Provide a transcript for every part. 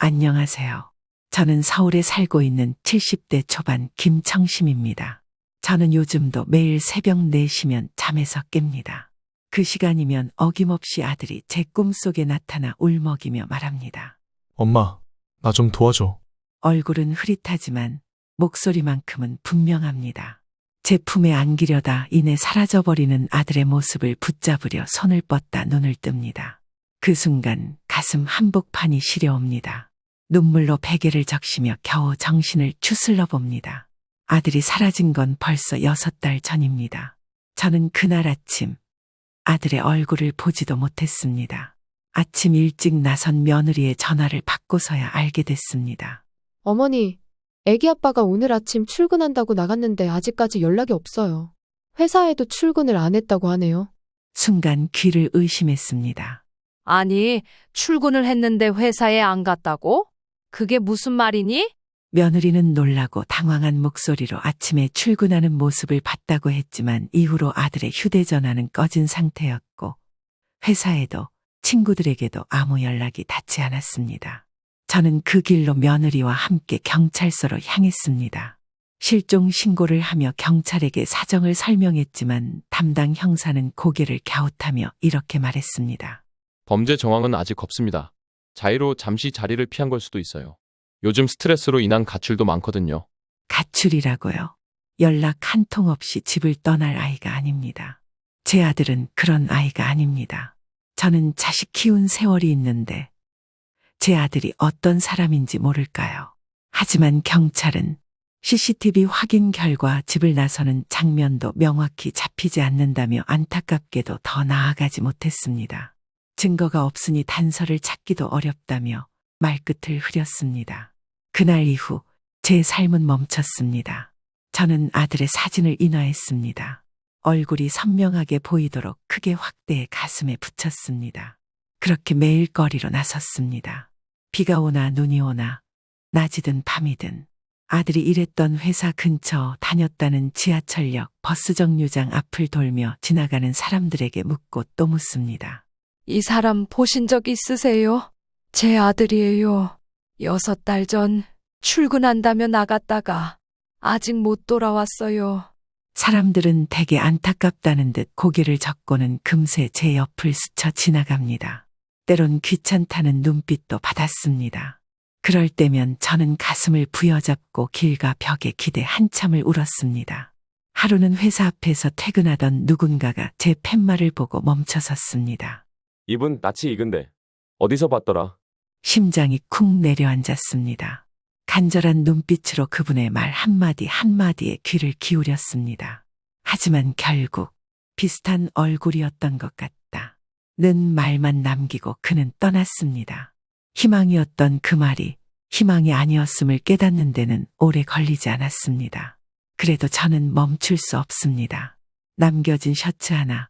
안녕하세요. 저는 서울에 살고 있는 70대 초반 김청심입니다. 저는 요즘도 매일 새벽 4시면 잠에서 깹니다. 그 시간이면 어김없이 아들이 제 꿈속에 나타나 울먹이며 말합니다. 엄마, 나 좀 도와줘. 얼굴은 흐릿하지만 목소리만큼은 분명합니다. 제 품에 안기려다 이내 사라져버리는 아들의 모습을 붙잡으려 손을 뻗다 눈을 뜹니다. 그 순간 가슴 한복판이 시려옵니다. 눈물로 베개를 적시며 겨우 정신을 추슬러 봅니다. 아들이 사라진 건 벌써 6달 전입니다. 저는 그날 아침 아들의 얼굴을 보지도 못했습니다. 아침 일찍 나선 며느리의 전화를 받고서야 알게 됐습니다. 어머니, 애기 아빠가 오늘 아침 출근한다고 나갔는데 아직까지 연락이 없어요. 회사에도 출근을 안 했다고 하네요. 순간 귀를 의심했습니다. 아니, 출근을 했는데 회사에 안 갔다고? 그게 무슨 말이니? 며느리는 놀라고 당황한 목소리로 아침에 출근하는 모습을 봤다고 했지만 이후로 아들의 휴대전화는 꺼진 상태였고 회사에도 친구들에게도 아무 연락이 닿지 않았습니다. 저는 그 길로 며느리와 함께 경찰서로 향했습니다. 실종 신고를 하며 경찰에게 사정을 설명했지만 담당 형사는 고개를 갸웃하며 이렇게 말했습니다. 범죄 정황은 아직 없습니다. 자의로 잠시 자리를 피한 걸 수도 있어요. 요즘 스트레스로 인한 가출도 많거든요. 가출이라고요. 연락 한 통 없이 집을 떠날 아이가 아닙니다. 제 아들은 그런 아이가 아닙니다. 저는 자식 키운 세월이 있는데 제 아들이 어떤 사람인지 모를까요? 하지만 경찰은 CCTV 확인 결과 집을 나서는 장면도 명확히 잡히지 않는다며 안타깝게도 더 나아가지 못했습니다. 증거가 없으니 단서를 찾기도 어렵다며 말끝을 흐렸습니다. 그날 이후 제 삶은 멈췄습니다. 저는 아들의 사진을 인화했습니다. 얼굴이 선명하게 보이도록 크게 확대해 가슴에 붙였습니다. 그렇게 매일 거리로 나섰습니다. 비가 오나 눈이 오나 낮이든 밤이든 아들이 일했던 회사 근처 다녔다는 지하철역 버스 정류장 앞을 돌며 지나가는 사람들에게 묻고 또 묻습니다. 이 사람 보신 적 있으세요? 제 아들이에요. 6달 전 출근한다며 나갔다가 아직 못 돌아왔어요. 사람들은 되게 안타깝다는 듯 고개를 젓고는 금세 제 옆을 스쳐 지나갑니다. 때론 귀찮다는 눈빛도 받았습니다. 그럴 때면 저는 가슴을 부여잡고 길과 벽에 기대 한참을 울었습니다. 하루는 회사 앞에서 퇴근하던 누군가가 제 팻말을 보고 멈춰섰습니다. 이분 낯이 익은데 어디서 봤더라? 심장이 쿵 내려앉았습니다. 간절한 눈빛으로 그분의 말 한마디 한마디에 귀를 기울였습니다. 하지만 결국 비슷한 얼굴이었던 것 같다. 는 말만 남기고 그는 떠났습니다. 희망이었던 그 말이 희망이 아니었음을 깨닫는 데는 오래 걸리지 않았습니다. 그래도 저는 멈출 수 없습니다. 남겨진 셔츠 하나,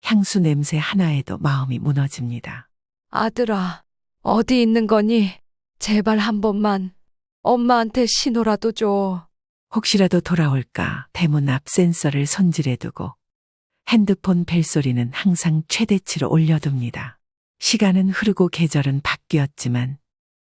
향수 냄새 하나에도 마음이 무너집니다. 아들아, 어디 있는 거니? 제발 한 번만 엄마한테 신호라도 줘. 혹시라도 돌아올까 대문 앞 센서를 손질해 두고 핸드폰 벨소리는 항상 최대치로 올려둡니다. 시간은 흐르고 계절은 바뀌었지만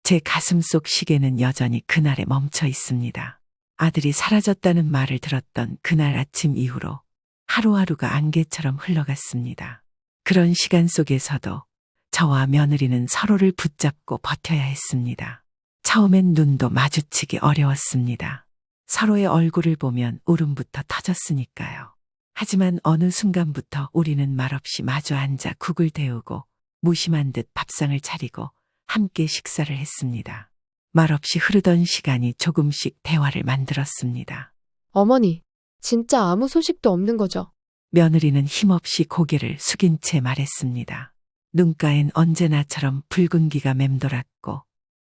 제 가슴 속 시계는 여전히 그날에 멈춰 있습니다. 아들이 사라졌다는 말을 들었던 그날 아침 이후로 하루하루가 안개처럼 흘러갔습니다. 그런 시간 속에서도 저와 며느리는 서로를 붙잡고 버텨야 했습니다. 처음엔 눈도 마주치기 어려웠습니다. 서로의 얼굴을 보면 울음부터 터졌으니까요. 하지만 어느 순간부터 우리는 말없이 마주 앉아 국을 데우고 무심한 듯 밥상을 차리고 함께 식사를 했습니다. 말없이 흐르던 시간이 조금씩 대화를 만들었습니다. 어머니, 진짜 아무 소식도 없는 거죠? 며느리는 힘없이 고개를 숙인 채 말했습니다. 눈가엔 언제나처럼 붉은기가 맴돌았고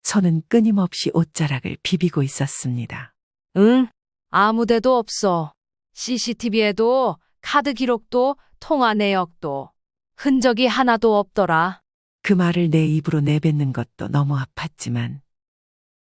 손은 끊임없이 옷자락을 비비고 있었습니다. 응, 아무 데도 없어. CCTV에도 카드 기록도 통화 내역도 흔적이 하나도 없더라. 그 말을 내 입으로 내뱉는 것도 너무 아팠지만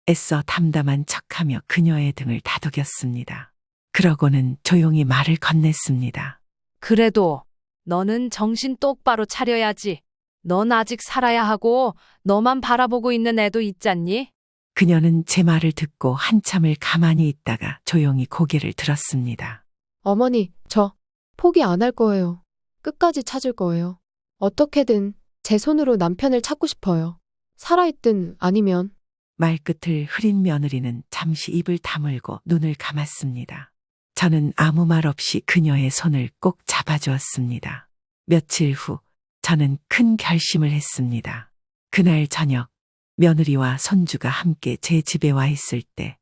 애써 담담한 척하며 그녀의 등을 다독였습니다. 그러고는 조용히 말을 건넸습니다. 그래도 너는 정신 똑바로 차려야지. 넌 아직 살아야 하고 너만 바라보고 있는 애도 있잖니? 그녀는 제 말을 듣고 한참을 가만히 있다가 조용히 고개를 들었습니다. 어머니, 저 포기 안 할 거예요. 끝까지 찾을 거예요. 어떻게든 제 손으로 남편을 찾고 싶어요. 살아있든 아니면. 말끝을 흐린 며느리는 잠시 입을 다물고 눈을 감았습니다. 저는 아무 말 없이 그녀의 손을 꼭 잡아주었습니다. 며칠 후 저는 큰 결심을 했습니다. 그날 저녁 며느리와 손주가 함께 제 집에 와 있을 때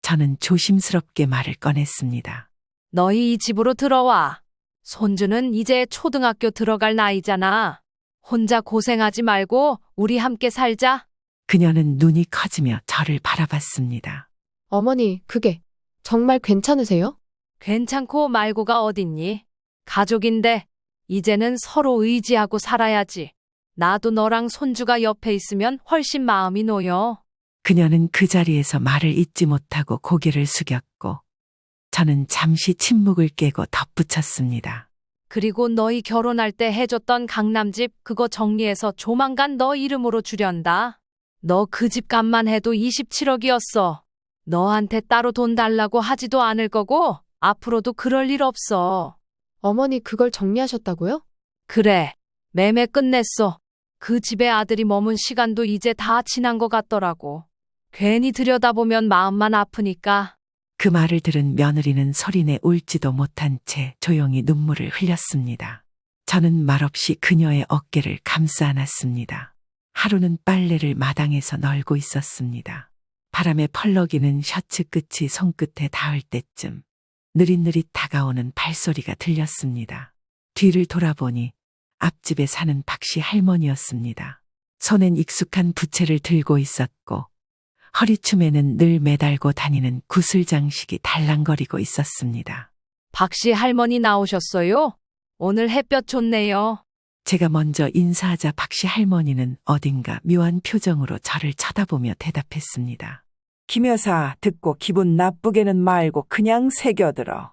저는 조심스럽게 말을 꺼냈습니다. 너희 이 집으로 들어와. 손주는 이제 초등학교 들어갈 나이잖아. 혼자 고생하지 말고 우리 함께 살자. 그녀는 눈이 커지며 저를 바라봤습니다. 어머니, 그게 정말 괜찮으세요? 괜찮고 말고가 어딨니? 가족인데 이제는 서로 의지하고 살아야지. 나도 너랑 손주가 옆에 있으면 훨씬 마음이 놓여. 그녀는 그 자리에서 말을 잇지 못하고 고개를 숙였고 저는 잠시 침묵을 깨고 덧붙였습니다. 그리고 너희 결혼할 때 해줬던 강남집 그거 정리해서 조만간 너 이름으로 주련다. 너 그 집 값만 해도 27억이었어. 너한테 따로 돈 달라고 하지도 않을 거고 앞으로도 그럴 일 없어. 어머니, 그걸 정리하셨다고요? 그래, 매매 끝냈어. 그 집에 아들이 머문 시간도 이제 다 지난 것 같더라고. 괜히 들여다보면 마음만 아프니까. 그 말을 들은 며느리는 소리내 울지도 못한 채 조용히 눈물을 흘렸습니다. 저는 말없이 그녀의 어깨를 감싸 안았습니다. 하루는 빨래를 마당에서 널고 있었습니다. 바람에 펄럭이는 셔츠 끝이 손끝에 닿을 때쯤 느릿느릿 다가오는 발소리가 들렸습니다. 뒤를 돌아보니 앞집에 사는 박씨 할머니였습니다. 손엔 익숙한 부채를 들고 있었고 허리춤에는 늘 매달고 다니는 구슬 장식이 달랑거리고 있었습니다. 박씨 할머니 나오셨어요? 오늘 햇볕 좋네요. 제가 먼저 인사하자 박씨 할머니는 어딘가 묘한 표정으로 저를 쳐다보며 대답했습니다. 김 여사, 듣고 기분 나쁘게는 말고 그냥 새겨들어.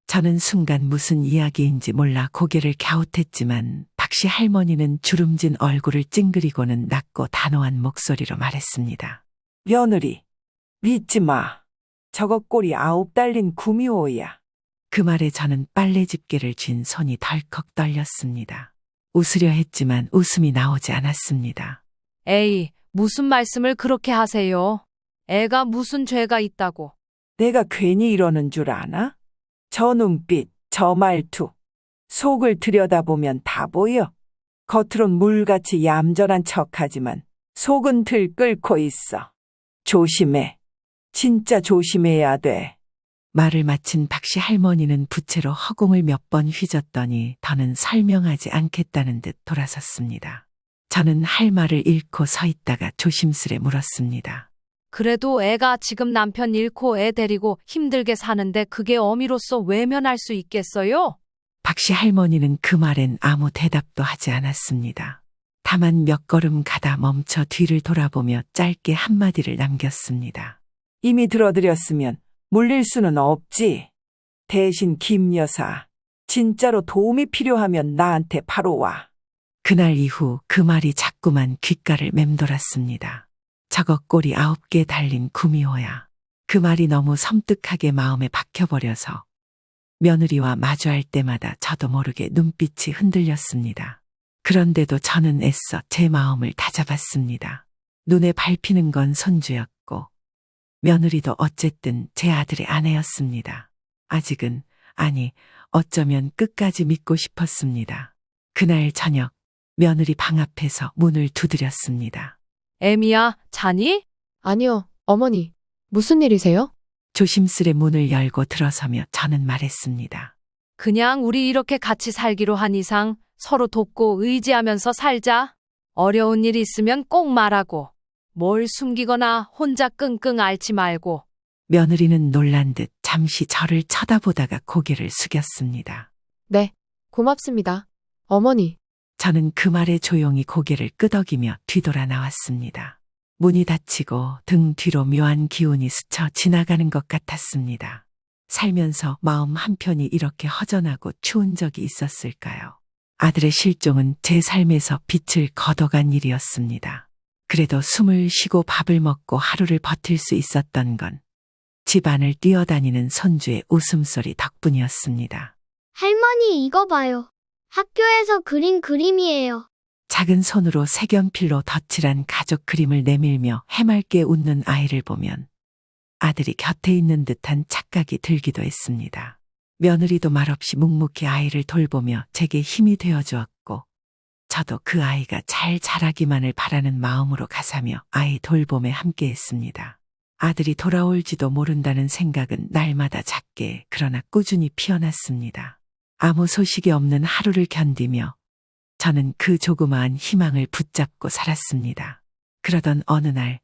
저는 순간 무슨 이야기인지 몰라 고개를 갸웃했지만 박씨 할머니는 주름진 얼굴을 찡그리고는 낮고 단호한 목소리로 말했습니다. 며느리, 믿지 마. 저거 꼴이 9 달린 구미호야. 그 말에 저는 빨래 집게를 쥔 손이 덜컥 떨렸습니다. 웃으려 했지만 웃음이 나오지 않았습니다. 에이, 무슨 말씀을 그렇게 하세요? 애가 무슨 죄가 있다고. 내가 괜히 이러는 줄 아나? 저 눈빛, 저 말투. 속을 들여다보면 다 보여. 겉으론 물같이 얌전한 척하지만 속은 들끓고 있어. 조심해. 진짜 조심해야 돼. 말을 마친 박씨 할머니는 부채로 허공을 몇 번 휘젓더니 더는 설명하지 않겠다는 듯 돌아섰습니다. 저는 할 말을 잃고 서 있다가 조심스레 물었습니다. 그래도 애가 지금 남편 잃고 애 데리고 힘들게 사는데 그게 어미로서 외면할 수 있겠어요? 박씨 할머니는 그 말엔 아무 대답도 하지 않았습니다. 다만 몇 걸음 가다 멈춰 뒤를 돌아보며 짧게 한마디를 남겼습니다. 이미 들어드렸으면 물릴 수는 없지. 대신 김 여사, 진짜로 도움이 필요하면 나한테 바로 와. 그날 이후 그 말이 자꾸만 귓가를 맴돌았습니다. 저거 꼴이 9개 달린 구미호야. 그 말이 너무 섬뜩하게 마음에 박혀버려서 며느리와 마주할 때마다 저도 모르게 눈빛이 흔들렸습니다. 그런데도 저는 애써 제 마음을 다잡았습니다. 눈에 밟히는 건 손주였고 며느리도 어쨌든 제 아들의 아내였습니다. 아직은, 아니, 어쩌면 끝까지 믿고 싶었습니다. 그날 저녁 며느리 방 앞에서 문을 두드렸습니다. 애미야, 자니? 아니요, 어머니. 무슨 일이세요? 조심스레 문을 열고 들어서며 저는 말했습니다. 그냥 우리 이렇게 같이 살기로 한 이상 서로 돕고 의지하면서 살자. 어려운 일 있으면 꼭 말하고. 뭘 숨기거나 혼자 끙끙 앓지 말고. 며느리는 놀란 듯 잠시 저를 쳐다보다가 고개를 숙였습니다. 네, 고맙습니다. 어머니. 저는 그 말에 조용히 고개를 끄덕이며 뒤돌아 나왔습니다. 문이 닫히고 등 뒤로 묘한 기운이 스쳐 지나가는 것 같았습니다. 살면서 마음 한편이 이렇게 허전하고 추운 적이 있었을까요? 아들의 실종은 제 삶에서 빛을 걷어간 일이었습니다. 그래도 숨을 쉬고 밥을 먹고 하루를 버틸 수 있었던 건 집안을 뛰어다니는 손주의 웃음소리 덕분이었습니다. 할머니, 이거 봐요. 학교에서 그린 그림이에요. 작은 손으로 색연필로 덧칠한 가족 그림을 내밀며 해맑게 웃는 아이를 보면 아들이 곁에 있는 듯한 착각이 들기도 했습니다. 며느리도 말없이 묵묵히 아이를 돌보며 제게 힘이 되어 주었고, 저도 그 아이가 잘 자라기만을 바라는 마음으로 가사며 아이 돌봄에 함께 했습니다. 아들이 돌아올지도 모른다는 생각은 날마다 작게 그러나 꾸준히 피어났습니다. 아무 소식이 없는 하루를 견디며 저는 그 조그마한 희망을 붙잡고 살았습니다. 그러던 어느 날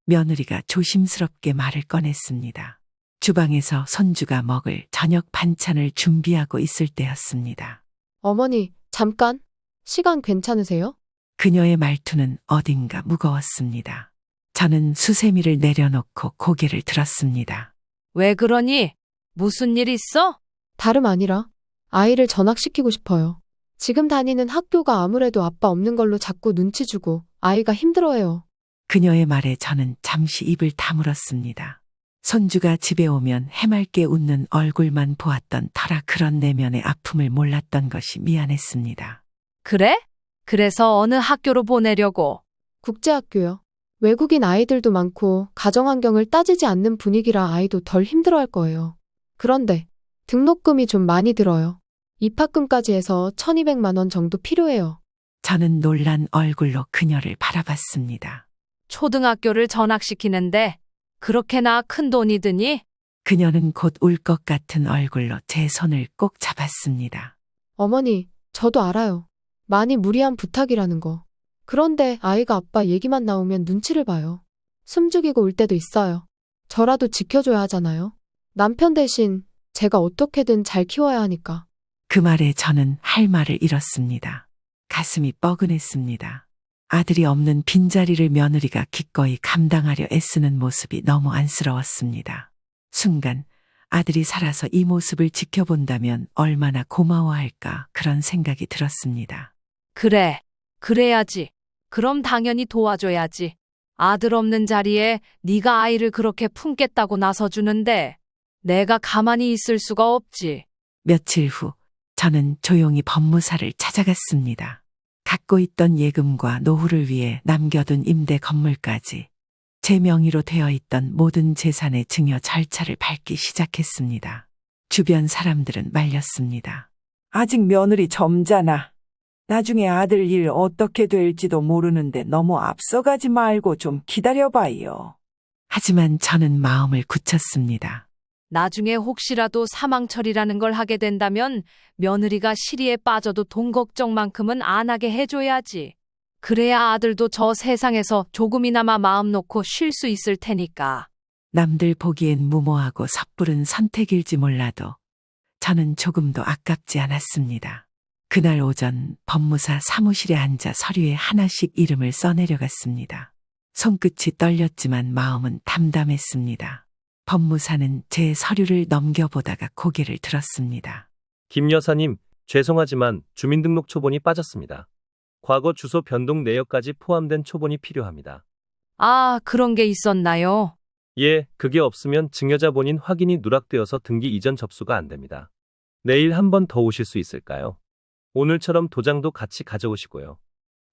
며느리가 조심스럽게 말을 꺼냈습니다. 주방에서 손주가 먹을 저녁 반찬을 준비하고 있을 때였습니다. 어머니, 잠깐. 시간 괜찮으세요? 그녀의 말투는 어딘가 무거웠습니다. 저는 수세미를 내려놓고 고개를 들었습니다. 왜 그러니? 무슨 일 있어? 다름 아니라 아이를 전학시키고 싶어요. 지금 다니는 학교가 아무래도 아빠 없는 걸로 자꾸 눈치 주고 아이가 힘들어해요. 그녀의 말에 저는 잠시 입을 다물었습니다. 손주가 집에 오면 해맑게 웃는 얼굴만 보았던 터라 그런 내면의 아픔을 몰랐던 것이 미안했습니다. 그래? 그래서 어느 학교로 보내려고? 국제학교요. 외국인 아이들도 많고 가정환경을 따지지 않는 분위기라 아이도 덜 힘들어할 거예요. 그런데 등록금이 좀 많이 들어요. 입학금까지 해서 1200만 원 정도 필요해요. 저는 놀란 얼굴로 그녀를 바라봤습니다. 초등학교를 전학시키는데 그렇게나 큰 돈이 드니? 그녀는 곧 울 것 같은 얼굴로 제 손을 꼭 잡았습니다. 어머니, 저도 알아요. 많이 무리한 부탁이라는 거. 그런데 아이가 아빠 얘기만 나오면 눈치를 봐요. 숨죽이고 울 때도 있어요. 저라도 지켜줘야 하잖아요. 남편 대신 제가 어떻게든 잘 키워야 하니까. 그 말에 저는 할 말을 잃었습니다. 가슴이 뻐근했습니다. 아들이 없는 빈자리를 며느리가 기꺼이 감당하려 애쓰는 모습이 너무 안쓰러웠습니다. 순간 아들이 살아서 이 모습을 지켜본다면 얼마나 고마워할까 그런 생각이 들었습니다. 그래, 그래야지. 그럼 당연히 도와줘야지. 아들 없는 자리에 네가 아이를 그렇게 품겠다고 나서주는데 내가 가만히 있을 수가 없지. 며칠 후 저는 조용히 법무사를 찾아갔습니다. 갖고 있던 예금과 노후를 위해 남겨둔 임대 건물까지 제 명의로 되어 있던 모든 재산의 증여 절차를 밟기 시작했습니다. 주변 사람들은 말렸습니다. 아직 며느리 젊잖아. 나중에 아들 일 어떻게 될지도 모르는데 너무 앞서가지 말고 좀 기다려봐요. 하지만 저는 마음을 굳혔습니다. 나중에 혹시라도 사망처리라는 걸 하게 된다면 며느리가 시리에 빠져도 돈 걱정만큼은 안 하게 해줘야지. 그래야 아들도 저 세상에서 조금이나마 마음 놓고 쉴 수 있을 테니까. 남들 보기엔 무모하고 섣부른 선택일지 몰라도 저는 조금도 아깝지 않았습니다. 그날 오전 법무사 사무실에 앉아 서류에 하나씩 이름을 써내려갔습니다. 손끝이 떨렸지만 마음은 담담했습니다. 법무사는 제 서류를 넘겨보다가 고개를 들었습니다. 김 여사님, 죄송하지만 주민등록 초본이 빠졌습니다. 과거 주소 변동 내역까지 포함된 초본이 필요합니다. 아, 그런 게 있었나요? 예, 그게 없으면 증여자 본인 확인이 누락되어서 등기 이전 접수가 안 됩니다. 내일 한 번 더 오실 수 있을까요? 오늘처럼 도장도 같이 가져오시고요.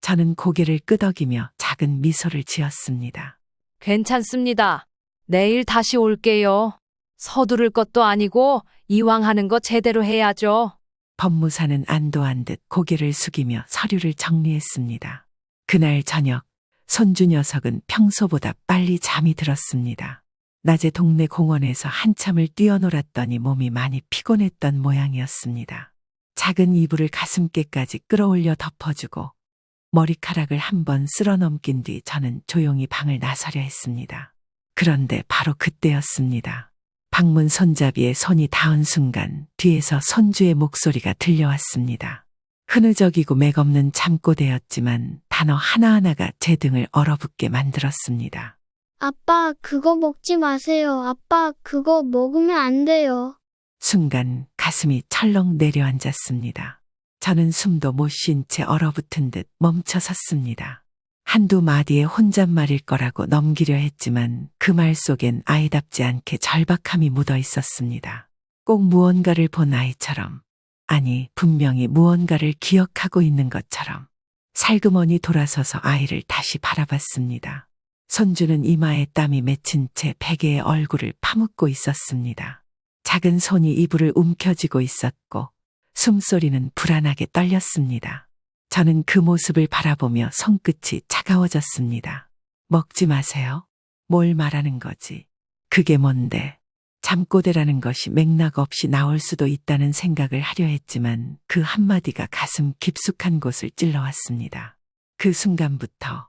저는 고개를 끄덕이며 작은 미소를 지었습니다. 괜찮습니다. 내일 다시 올게요. 서두를 것도 아니고 이왕 하는 거 제대로 해야죠. 법무사는 안도한 듯 고개를 숙이며 서류를 정리했습니다. 그날 저녁 손주 녀석은 평소보다 빨리 잠이 들었습니다. 낮에 동네 공원에서 한참을 뛰어놀았더니 몸이 많이 피곤했던 모양이었습니다. 작은 이불을 가슴께까지 끌어올려 덮어주고 머리카락을 한번 쓸어 넘긴 뒤 저는 조용히 방을 나서려 했습니다. 그런데 바로 그때였습니다. 방문 손잡이에 손이 닿은 순간 뒤에서 손주의 목소리가 들려왔습니다. 흐느적이고 맥없는 잠꼬대였지만 단어 하나하나가 제 등을 얼어붙게 만들었습니다. 아빠, 그거 먹지 마세요. 아빠, 그거 먹으면 안 돼요. 순간 가슴이 철렁 내려앉았습니다. 저는 숨도 못 쉰 채 얼어붙은 듯 멈춰 섰습니다. 한두 마디의 혼잣말일 거라고 넘기려 했지만 그 말 속엔 아이답지 않게 절박함이 묻어 있었습니다. 꼭 무언가를 본 아이처럼, 아니 분명히 무언가를 기억하고 있는 것처럼 살그머니 돌아서서 아이를 다시 바라봤습니다. 손주는 이마에 땀이 맺힌 채 베개의 얼굴을 파묻고 있었습니다. 작은 손이 이불을 움켜쥐고 있었고 숨소리는 불안하게 떨렸습니다. 저는 그 모습을 바라보며 손끝이 차가워졌습니다. 먹지 마세요. 뭘 말하는 거지? 그게 뭔데? 잠꼬대라는 것이 맥락 없이 나올 수도 있다는 생각을 하려 했지만 그 한마디가 가슴 깊숙한 곳을 찔러왔습니다. 그 순간부터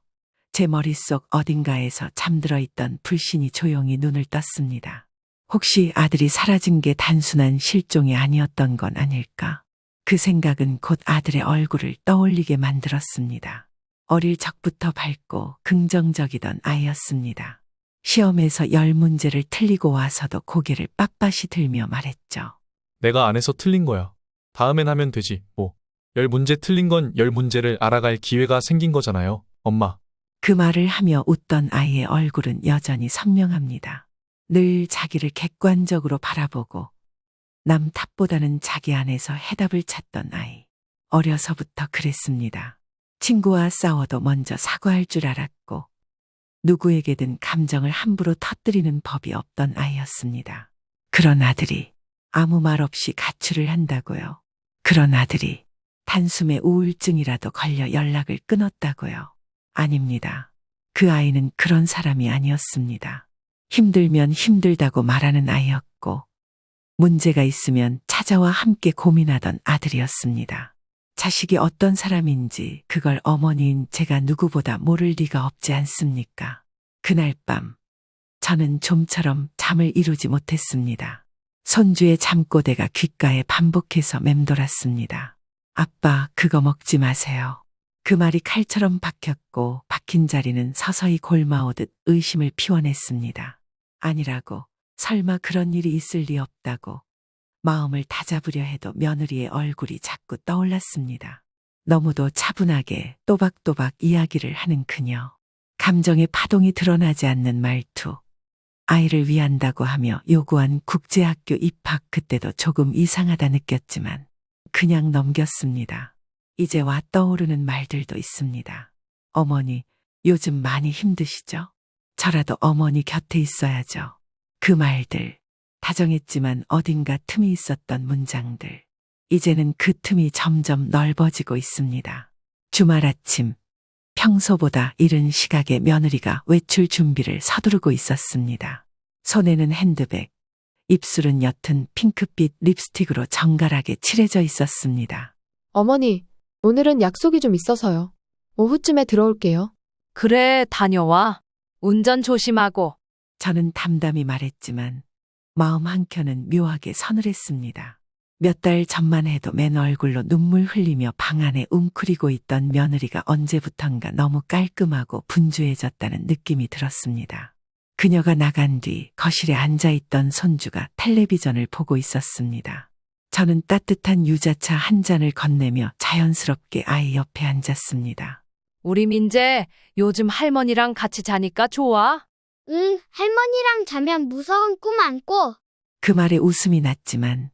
제 머릿속 어딘가에서 잠들어 있던 불신이 조용히 눈을 떴습니다. 혹시 아들이 사라진 게 단순한 실종이 아니었던 건 아닐까? 그 생각은 곧 아들의 얼굴을 떠올리게 만들었습니다. 어릴 적부터 밝고 긍정적이던 아이였습니다. 시험에서 10문제를 틀리고 와서도 고개를 빳빳이 들며 말했죠. 내가 안 해서 틀린 거야. 다음엔 하면 되지, 뭐. 10문제 틀린 건 10문제를 알아갈 기회가 생긴 거잖아요, 엄마. 그 말을 하며 웃던 아이의 얼굴은 여전히 선명합니다. 늘 자기를 객관적으로 바라보고 남 탓보다는 자기 안에서 해답을 찾던 아이. 어려서부터 그랬습니다. 친구와 싸워도 먼저 사과할 줄 알았고 누구에게든 감정을 함부로 터뜨리는 법이 없던 아이였습니다. 그런 아들이 아무 말 없이 가출을 한다고요. 그런 아들이 단숨에 우울증이라도 걸려 연락을 끊었다고요. 아닙니다. 그 아이는 그런 사람이 아니었습니다. 힘들면 힘들다고 말하는 아이였고 문제가 있으면 찾아와 함께 고민하던 아들이었습니다. 자식이 어떤 사람인지 그걸 어머니인 제가 누구보다 모를 리가 없지 않습니까? 그날 밤 저는 좀처럼 잠을 이루지 못했습니다. 손주의 잠꼬대가 귓가에 반복해서 맴돌았습니다. 아빠, 그거 먹지 마세요. 그 말이 칼처럼 박혔고 박힌 자리는 서서히 골마오듯 의심을 피워냈습니다. 아니라고, 설마 그런 일이 있을 리 없다고 마음을 다잡으려 해도 며느리의 얼굴이 자꾸 떠올랐습니다. 너무도 차분하게 또박또박 이야기를 하는 그녀. 감정의 파동이 드러나지 않는 말투. 아이를 위한다고 하며 요구한 국제학교 입학 그때도 조금 이상하다 느꼈지만 그냥 넘겼습니다. 이제 와 떠오르는 말들도 있습니다. 어머니, 요즘 많이 힘드시죠? 저라도 어머니 곁에 있어야죠. 그 말들, 다정했지만 어딘가 틈이 있었던 문장들. 이제는 그 틈이 점점 넓어지고 있습니다. 주말 아침, 평소보다 이른 시각에 며느리가 외출 준비를 서두르고 있었습니다. 손에는 핸드백, 입술은 옅은 핑크빛 립스틱으로 정갈하게 칠해져 있었습니다. 어머니, 오늘은 약속이 좀 있어서요. 오후쯤에 들어올게요. 그래, 다녀와. 운전 조심하고. 저는 담담히 말했지만 마음 한켠은 묘하게 서늘했습니다. 몇 달 전만 해도 맨 얼굴로 눈물 흘리며 방 안에 웅크리고 있던 며느리가 언제부턴가 너무 깔끔하고 분주해졌다는 느낌이 들었습니다. 그녀가 나간 뒤 거실에 앉아있던 손주가 텔레비전을 보고 있었습니다. 저는 따뜻한 유자차 한 잔을 건네며 자연스럽게 아이 옆에 앉았습니다. 우리 민재, 요즘 할머니랑 같이 자니까 좋아? 응, 할머니랑 자면 무서운 꿈 안 꿔. 그 말에 웃음이 났지만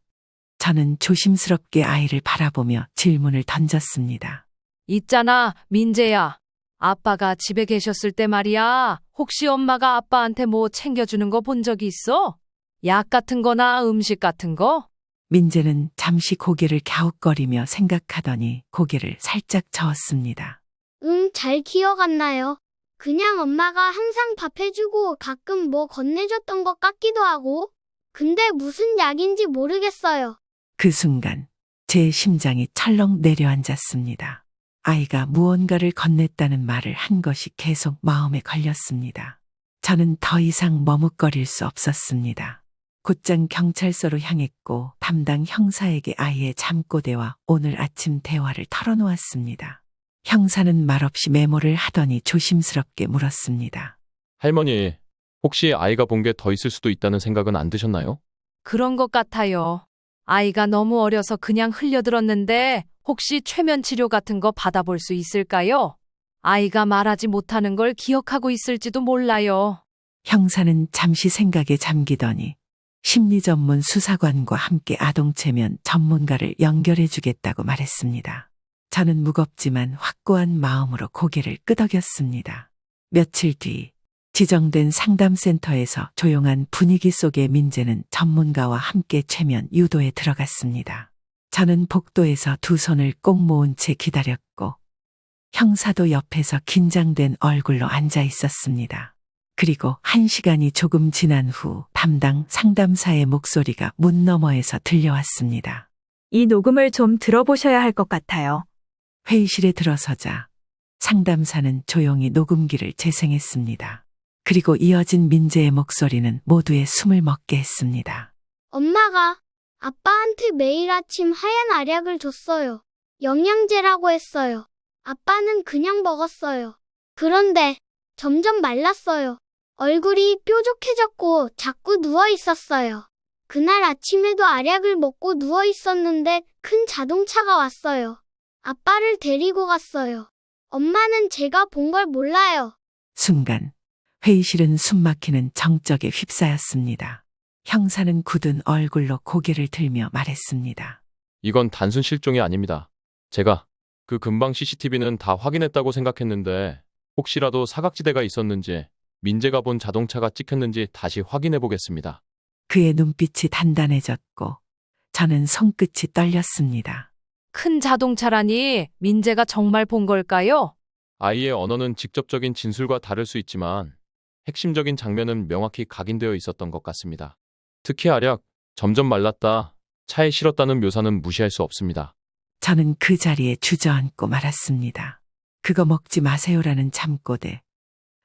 저는 조심스럽게 아이를 바라보며 질문을 던졌습니다. 있잖아, 민재야. 아빠가 집에 계셨을 때 말이야. 혹시 엄마가 아빠한테 뭐 챙겨주는 거 본 적이 있어? 약 같은 거나 음식 같은 거? 민재는 잠시 고개를 갸웃거리며 생각하더니 고개를 살짝 저었습니다. 응, 잘 기억 안 나요. 그냥 엄마가 항상 밥 해주고 가끔 뭐 건네줬던 것 같기도 하고. 근데 무슨 약인지 모르겠어요. 그 순간 제 심장이 철렁 내려앉았습니다. 아이가 무언가를 건넸다는 말을 한 것이 계속 마음에 걸렸습니다. 저는 더 이상 머뭇거릴 수 없었습니다. 곧장 경찰서로 향했고 담당 형사에게 아이의 잠꼬대와 오늘 아침 대화를 털어놓았습니다. 형사는 말없이 메모를 하더니 조심스럽게 물었습니다. 할머니, 혹시 아이가 본 게 더 있을 수도 있다는 생각은 안 드셨나요? 그런 것 같아요. 아이가 너무 어려서 그냥 흘려들었는데 혹시 최면 치료 같은 거 받아볼 수 있을까요? 아이가 말하지 못하는 걸 기억하고 있을지도 몰라요. 형사는 잠시 생각에 잠기더니 심리 전문 수사관과 함께 아동 체면 전문가를 연결해 주겠다고 말했습니다. 저는 무겁지만 확고한 마음으로 고개를 끄덕였습니다. 며칠 뒤 지정된 상담센터에서 조용한 분위기 속에 민재는 전문가와 함께 최면 유도에 들어갔습니다. 저는 복도에서 두 손을 꼭 모은 채 기다렸고 형사도 옆에서 긴장된 얼굴로 앉아 있었습니다. 그리고 1시간이 조금 지난 후 담당 상담사의 목소리가 문 너머에서 들려왔습니다. 이 녹음을 좀 들어보셔야 할 것 같아요. 회의실에 들어서자 상담사는 조용히 녹음기를 재생했습니다. 그리고 이어진 민재의 목소리는 모두의 숨을 먹게 했습니다. 엄마가 아빠한테 매일 아침 하얀 알약을 줬어요. 영양제라고 했어요. 아빠는 그냥 먹었어요. 그런데 점점 말랐어요. 얼굴이 뾰족해졌고 자꾸 누워 있었어요. 그날 아침에도 알약을 먹고 누워 있었는데 큰 자동차가 왔어요. 아빠를 데리고 갔어요. 엄마는 제가 본 걸 몰라요. 순간 회의실은 숨막히는 정적에 휩싸였습니다. 형사는 굳은 얼굴로 고개를 들며 말했습니다. 이건 단순 실종이 아닙니다. 제가 그 근방 CCTV는 다 확인했다고 생각했는데 혹시라도 사각지대가 있었는지 민재가 본 자동차가 찍혔는지 다시 확인해 보겠습니다. 그의 눈빛이 단단해졌고 저는 손끝이 떨렸습니다. 큰 자동차라니 민재가 정말 본 걸까요? 아이의 언어는 직접적인 진술과 다를 수 있지만 핵심적인 장면은 명확히 각인되어 있었던 것 같습니다. 특히 알약, 점점 말랐다, 차에 실었다는 묘사는 무시할 수 없습니다. 저는 그 자리에 주저앉고 말았습니다. 그거 먹지 마세요라는 잠꼬대,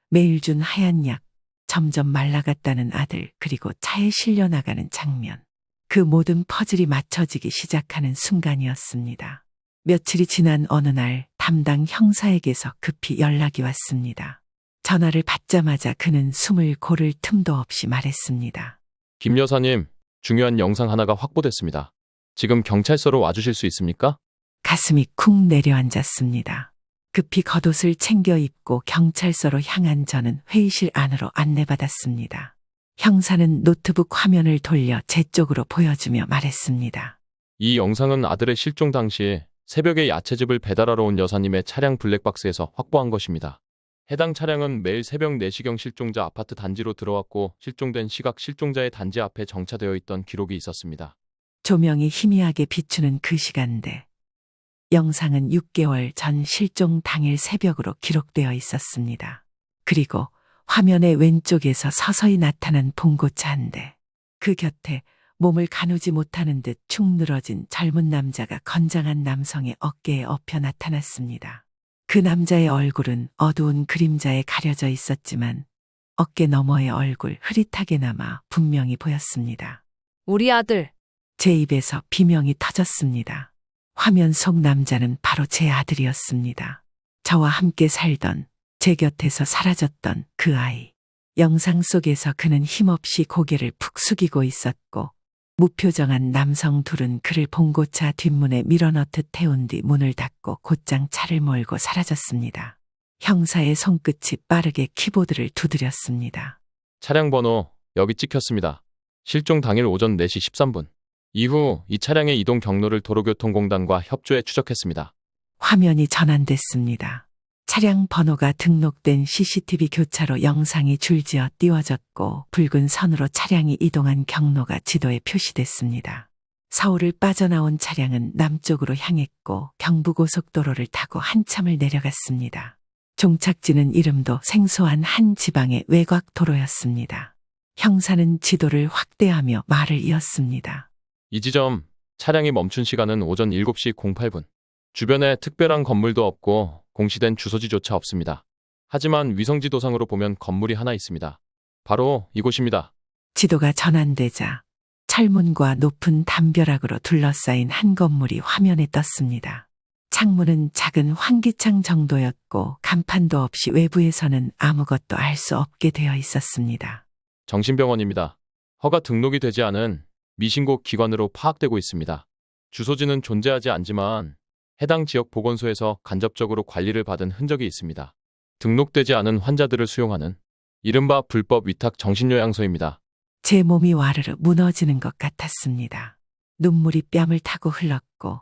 매일 준 하얀 약, 점점 말라갔다는 아들, 그리고 차에 실려 나가는 장면. 그 모든 퍼즐이 맞춰지기 시작하는 순간이었습니다. 며칠이 지난 어느 날 담당 형사에게서 급히 연락이 왔습니다. 전화를 받자마자 그는 숨을 고를 틈도 없이 말했습니다. 김 여사님, 중요한 영상 하나가 확보됐습니다. 지금 경찰서로 와주실 수 있습니까? 가슴이 쿵 내려앉았습니다. 급히 겉옷을 챙겨 입고 경찰서로 향한 저는 회의실 안으로 안내받았습니다. 형사는 노트북 화면을 돌려 제 쪽으로 보여주며 말했습니다. 이 영상은 아들의 실종 당시 새벽에 야채즙을 배달하러 온 여사님의 차량 블랙박스에서 확보한 것입니다. 해당 차량은 매일 새벽 4시경 실종자 아파트 단지로 들어왔고 실종된 시각 실종자의 단지 앞에 정차되어 있던 기록이 있었습니다. 조명이 희미하게 비추는 그 시간대. 영상은 6개월 전 실종 당일 새벽으로 기록되어 있었습니다. 그리고 화면의 왼쪽에서 서서히 나타난 봉고차 한 대. 그 곁에 몸을 가누지 못하는 듯 축 늘어진 젊은 남자가 건장한 남성의 어깨에 엎여 나타났습니다. 그 남자의 얼굴은 어두운 그림자에 가려져 있었지만 어깨 너머의 얼굴 흐릿하게나마 분명히 보였습니다. 우리 아들. 제 입에서 비명이 터졌습니다. 화면 속 남자는 바로 제 아들이었습니다. 저와 함께 살던, 제 곁에서 사라졌던 그 아이. 영상 속에서 그는 힘없이 고개를 푹 숙이고 있었고 무표정한 남성 둘은 그를 봉고차 뒷문에 밀어넣듯 태운 뒤 문을 닫고 곧장 차를 몰고 사라졌습니다. 형사의 손끝이 빠르게 키보드를 두드렸습니다. 차량 번호 여기 찍혔습니다. 실종 당일 오전 4시 13분. 이후 이 차량의 이동 경로를 도로교통공단과 협조해 추적했습니다. 화면이 전환됐습니다. 차량 번호가 등록된 CCTV 교차로 영상이 줄지어 띄워졌고 붉은 선으로 차량이 이동한 경로가 지도에 표시됐습니다. 서울을 빠져나온 차량은 남쪽으로 향했고 경부고속도로를 타고 한참을 내려갔습니다. 종착지는 이름도 생소한 한 지방의 외곽 도로였습니다. 형사는 지도를 확대하며 말을 이었습니다. 이 지점 차량이 멈춘 시간은 오전 7시 08분. 주변에 특별한 건물도 없고 공시된 주소지조차 없습니다. 하지만 위성지도상으로 보면 건물이 하나 있습니다. 바로 이곳입니다. 지도가 전환되자 철문과 높은 담벼락으로 둘러싸인 한 건물이 화면에 떴습니다. 창문은 작은 환기창 정도였고 간판도 없이 외부에서는 아무것도 알 수 없게 되어 있었습니다. 정신병원입니다. 허가 등록이 되지 않은 미신고 기관으로 파악되고 있습니다. 주소지는 존재하지 않지만 해당 지역 보건소에서 간접적으로 관리를 받은 흔적이 있습니다. 등록되지 않은 환자들을 수용하는 이른바 불법 위탁 정신요양소입니다. 제 몸이 와르르 무너지는 것 같았습니다. 눈물이 뺨을 타고 흘렀고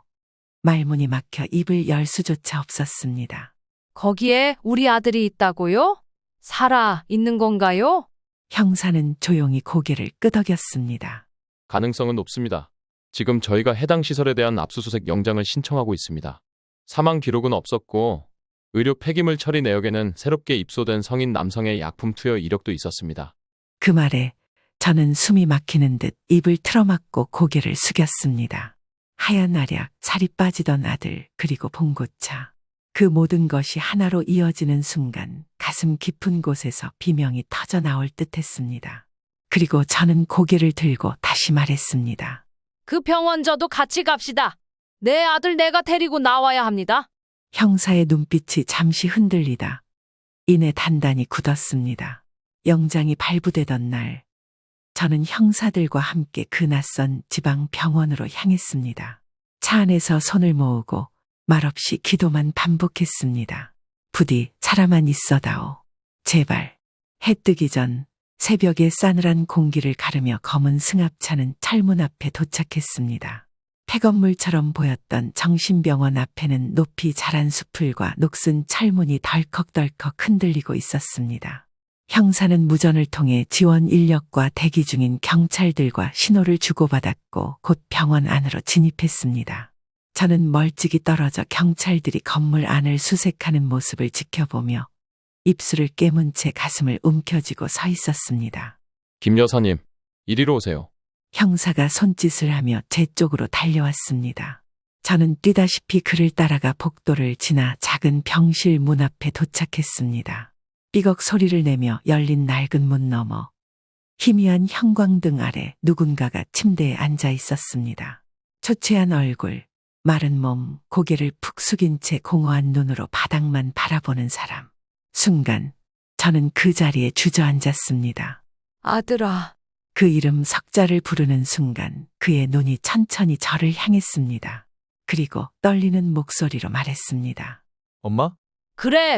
말문이 막혀 입을 열 수조차 없었습니다. 거기에 우리 아들이 있다고요? 살아 있는 건가요? 형사는 조용히 고개를 끄덕였습니다. 가능성은 높습니다. 지금 저희가 해당 시설에 대한 압수수색 영장을 신청하고 있습니다. 사망 기록은 없었고 의료 폐기물 처리 내역에는 새롭게 입소된 성인 남성의 약품 투여 이력도 있었습니다. 그 말에 저는 숨이 막히는 듯 입을 틀어막고 고개를 숙였습니다. 하얀 알약, 살이 빠지던 아들, 그리고 봉고차. 그 모든 것이 하나로 이어지는 순간 가슴 깊은 곳에서 비명이 터져 나올 듯 했습니다. 그리고 저는 고개를 들고 다시 말했습니다. 그 병원 저도 같이 갑시다. 내 아들 내가 데리고 나와야 합니다. 형사의 눈빛이 잠시 흔들리다 이내 단단히 굳었습니다. 영장이 발부되던 날, 저는 형사들과 함께 그 낯선 지방 병원으로 향했습니다. 차 안에서 손을 모으고 말없이 기도만 반복했습니다. 부디 살아만 있어다오. 제발. 해 뜨기 전 새벽의 싸늘한 공기를 가르며 검은 승합차는 철문 앞에 도착했습니다. 폐건물처럼 보였던 정신병원 앞에는 높이 자란 수풀과 녹슨 철문이 덜컥덜컥 흔들리고 있었습니다. 형사는 무전을 통해 지원 인력과 대기 중인 경찰들과 신호를 주고받았고 곧 병원 안으로 진입했습니다. 저는 멀찍이 떨어져 경찰들이 건물 안을 수색하는 모습을 지켜보며 입술을 깨문 채 가슴을 움켜쥐고 서 있었습니다. 김 여사님, 이리로 오세요. 형사가 손짓을 하며 제 쪽으로 달려왔습니다. 저는 뛰다시피 그를 따라가 복도를 지나 작은 병실 문 앞에 도착했습니다. 삐걱 소리를 내며 열린 낡은 문 너머 희미한 형광등 아래 누군가가 침대에 앉아 있었습니다. 초췌한 얼굴, 마른 몸, 고개를 푹 숙인 채 공허한 눈으로 바닥만 바라보는 사람. 순간 저는 그 자리에 주저앉았습니다. 아들아. 그 이름 석자를 부르는 순간 그의 눈이 천천히 저를 향했습니다. 그리고 떨리는 목소리로 말했습니다. 엄마?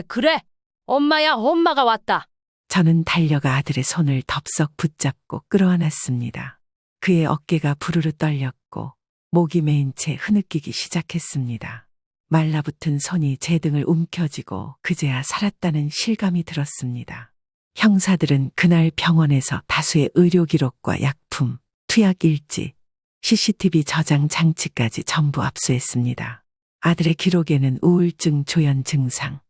그래. 엄마야, 엄마가 왔다. 저는 달려가 아들의 손을 덥석 붙잡고 끌어안았습니다. 그의 어깨가 부르르 떨렸고 목이 메인 채 흐느끼기 시작했습니다. 말라붙은 손이 제 등을 움켜쥐고 그제야 살았다는 실감이 들었습니다. 형사들은 그날 병원에서 다수의 의료 기록과 약품, 투약 일지, CCTV 저장 장치까지 전부 압수했습니다. 아들의 기록에는 우울증 조현 증상,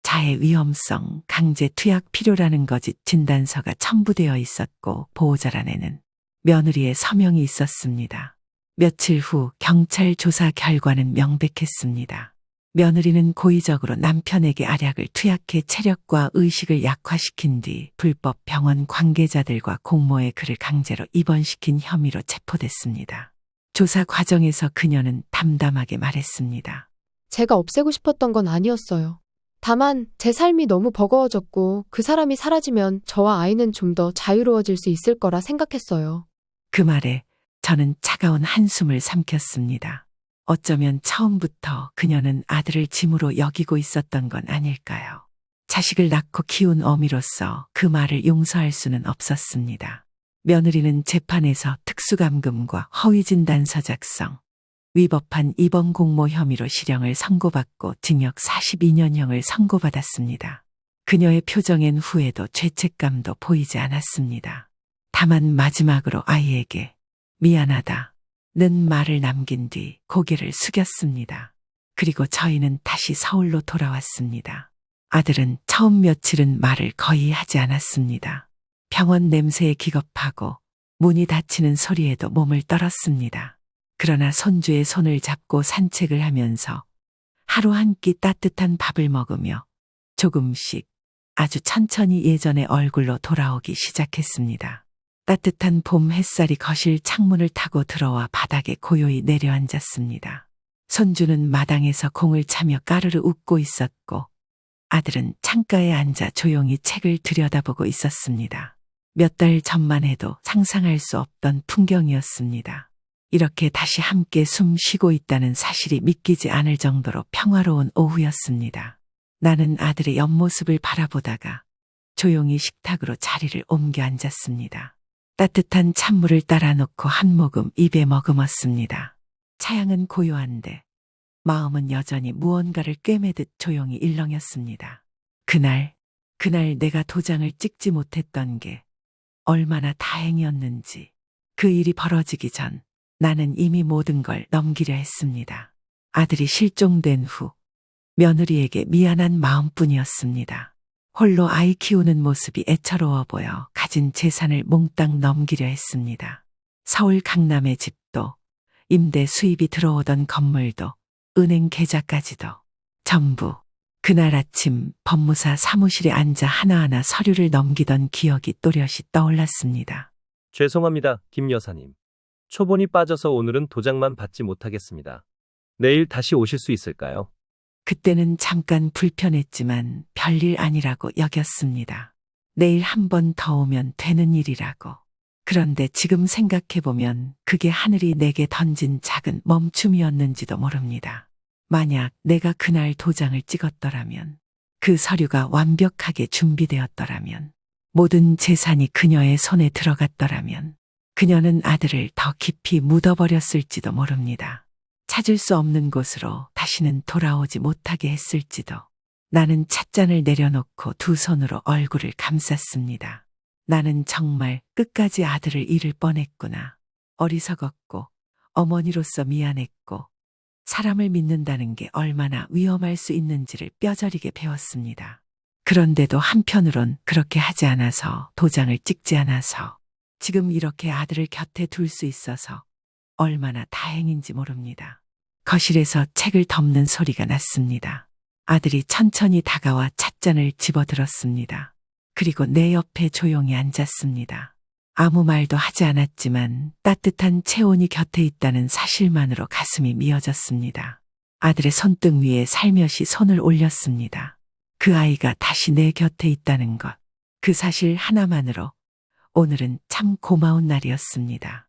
자해 위험성, 강제 투약 필요라는 거짓 진단서가 첨부되어 있었고 보호자란에는 며느리의 서명이 있었습니다. 며칠 후 경찰 조사 결과는 명백했습니다. 며느리는 고의적으로 남편에게 알약을 투약해 체력과 의식을 약화시킨 뒤 불법 병원 관계자들과 공모해 그를 강제로 입원시킨 혐의로 체포됐습니다. 조사 과정에서 그녀는 담담하게 말했습니다. 제가 없애고 싶었던 건 아니었어요. 다만 제 삶이 너무 버거워졌고 그 사람이 사라지면 저와 아이는 좀 더 자유로워질 수 있을 거라 생각했어요. 그 말에 저는 차가운 한숨을 삼켰습니다. 어쩌면 처음부터 그녀는 아들을 짐으로 여기고 있었던 건 아닐까요? 자식을 낳고 키운 어미로서 그 말을 용서할 수는 없었습니다. 며느리는 재판에서 특수감금과 허위진단서 작성, 위법한 입원 공모 혐의로 실형을 선고받고 징역 42년형을 선고받았습니다. 그녀의 표정엔 후회도 죄책감도 보이지 않았습니다. 다만 마지막으로 아이에게 미안하다 는 말을 남긴 뒤 고개를 숙였습니다. 그리고 저희는 다시 서울로 돌아왔습니다. 아들은 처음 며칠은 말을 거의 하지 않았습니다. 병원 냄새에 기겁하고 문이 닫히는 소리에도 몸을 떨었습니다. 그러나 손주의 손을 잡고 산책을 하면서 하루 한 끼 따뜻한 밥을 먹으며 조금씩 아주 천천히 예전의 얼굴로 돌아오기 시작했습니다. 따뜻한 봄 햇살이 거실 창문을 타고 들어와 바닥에 고요히 내려앉았습니다. 손주는 마당에서 공을 차며 까르르 웃고 있었고 아들은 창가에 앉아 조용히 책을 들여다보고 있었습니다. 몇 달 전만 해도 상상할 수 없던 풍경이었습니다. 이렇게 다시 함께 숨 쉬고 있다는 사실이 믿기지 않을 정도로 평화로운 오후였습니다. 나는 아들의 옆모습을 바라보다가 조용히 식탁으로 자리를 옮겨 앉았습니다. 따뜻한 찬물을 따라 놓고 한 모금 입에 머금었습니다. 차양은 고요한데 마음은 여전히 무언가를 꿰매듯 조용히 일렁였습니다. 그날 내가 도장을 찍지 못했던 게 얼마나 다행이었는지. 그 일이 벌어지기 전 나는 이미 모든 걸 넘기려 했습니다. 아들이 실종된 후 며느리에게 미안한 마음뿐이었습니다. 홀로 아이 키우는 모습이 애처로워 보여 가진 재산을 몽땅 넘기려 했습니다. 서울 강남의 집도, 임대 수입이 들어오던 건물도, 은행 계좌까지도 전부. 그날 아침 법무사 사무실에 앉아 하나하나 서류를 넘기던 기억이 또렷이 떠올랐습니다. 죄송합니다, 김 여사님. 초본이 빠져서 오늘은 도장만 받지 못하겠습니다. 내일 다시 오실 수 있을까요? 그때는 잠깐 불편했지만 별일 아니라고 여겼습니다. 내일 한 번 더 오면 되는 일이라고. 그런데 지금 생각해보면 그게 하늘이 내게 던진 작은 멈춤이었는지도 모릅니다. 만약 내가 그날 도장을 찍었더라면, 그 서류가 완벽하게 준비되었더라면, 모든 재산이 그녀의 손에 들어갔더라면, 그녀는 아들을 더 깊이 묻어버렸을지도 모릅니다. 찾을 수 없는 곳으로 다시는 돌아오지 못하게 했을지도. 나는 찻잔을 내려놓고 두 손으로 얼굴을 감쌌습니다. 나는 정말 끝까지 아들을 잃을 뻔했구나. 어리석었고 어머니로서 미안했고 사람을 믿는다는 게 얼마나 위험할 수 있는지를 뼈저리게 배웠습니다. 그런데도 한편으론 그렇게 하지 않아서, 도장을 찍지 않아서 지금 이렇게 아들을 곁에 둘 수 있어서 얼마나 다행인지 모릅니다. 거실에서 책을 덮는 소리가 났습니다. 아들이 천천히 다가와 찻잔을 집어들었습니다. 그리고 내 옆에 조용히 앉았습니다. 아무 말도 하지 않았지만 따뜻한 체온이 곁에 있다는 사실만으로 가슴이 미어졌습니다. 아들의 손등 위에 살며시 손을 올렸습니다. 그 아이가 다시 내 곁에 있다는 것. 그 사실 하나만으로 오늘은 참 고마운 날이었습니다.